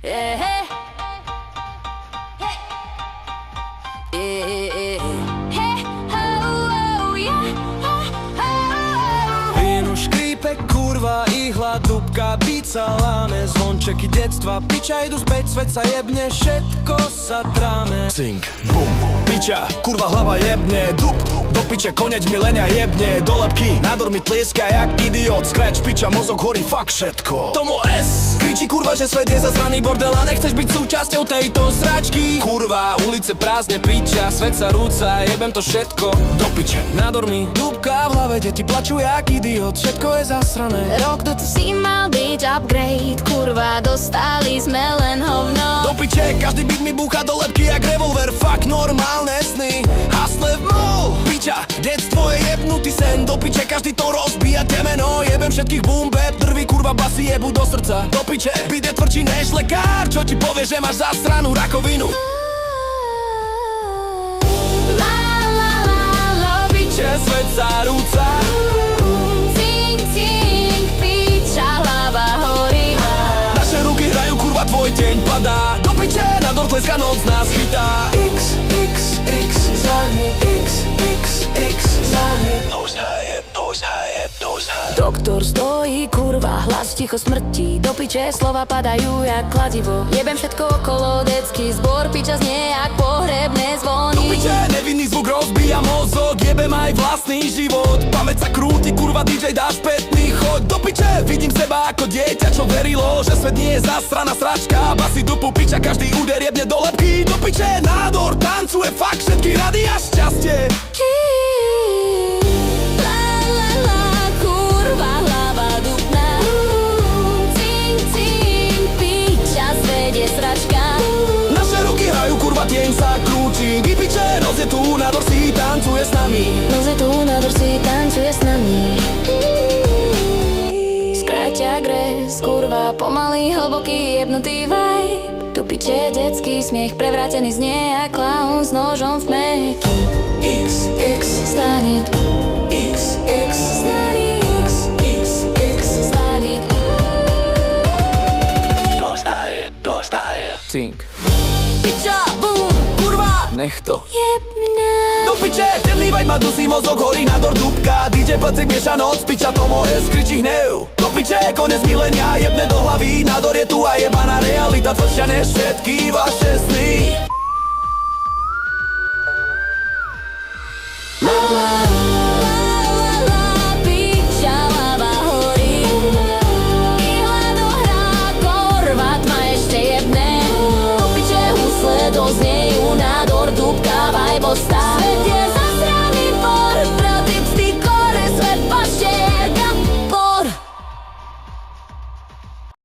Yeah, hey. Hey, oh, yeah. Víno škrípe, kurva, ihla, dupka, bica, láme, zvončeky detstva, piča idú späť, svet sa jebne, všetko sa tráme. Cink, bum, piča, kurva hlava jebne, dup, do piče konec milenia jebne, do lepky, nádor mi tlieska jak idiot, scratch piča, mozog horí, fuck všetko. Tomu S, kričí kurva, že svet je zasraný bordel a nechceš byť súčasťou tejto sračky. Kurva, ulice prázdne, piča, svet sa rúca, jebem to všetko, do piče. Nádor mi, dupka v hlave, deti plačú jak idiot, všetko je zasrané. Rok tu si mal byť upgrade, kurva, dostali sme len hovno. Do piče, každý byt mi búcha do lepky jak revolver, fuck normálne sny. Hasle v mall, piča, detstvo je jebnutý sen. Do piče, každý to rozbíja temeno, jebem všetkých boom bap, drví kurva basy jebu do srdca. Do piče, byt je tvrdší než lekár, čo ti povie, že máš zasranú rakovinu. La la la la, Piče, svet sa rúca, cink, cink, piča, hlava horí. naše ruky hrajú, kurva, tvoj deň padá. Do piče, nádor tleska, noc nás chytá. X, X, X, záhne, X, X, X, záhne. Nose high, nose high, nose high. Doktor stojí, kurva, hlas ticho smrti. Do piče, slova padajú jak kladivo. Jebem všetko okolo, detský zbor, piča znie jak pohrebné zvony. Do piče, nevinný zvuk rozbíja mozog, jebem aj vlastný život. Pamäť sa krúti, kurva, DJ dá spätný choď. Do piče, vidím seba ako dieťa, čo verilo, že svet nie je zasraná sračka. Basy dupu, piča, každý úder jebne do lepky. Do piče, nádor, tancuje, fakt všetky rady a šťastie. La la la, kurva, hlava dupná. Cink, cink, piča, svet je sračka. Naše ruky hrajú, kurva, tieň sa krúti. Vypiče, noc je tu, nádor si tancuje s nami. Noc je tu, nádor si tancuje s nami. Skráťa gres, kurva, pomalý, hlboký, jebnutý vibe. Tu piče, detský smiech, prevrátený znie jak klaun s nožom v meky. X, X, stane, X, X, stane, X, X, X. stane. Cink, Piča, bum, kurva, nech to. jebná. Do piče, temný vibe ma dusí, mozog horí, nádor dupka. DJ Pacek mieša noc, piča, to moje skričí hnev. Do piče, konec milenia, jebne do hlavy. Nádor je tu a jebaná realita, tvrdšia než všetky vaše sny. La la la, piča, hlava horí. Ihla dohrá, korva, tma ešte jebne. Do piče, husle doznie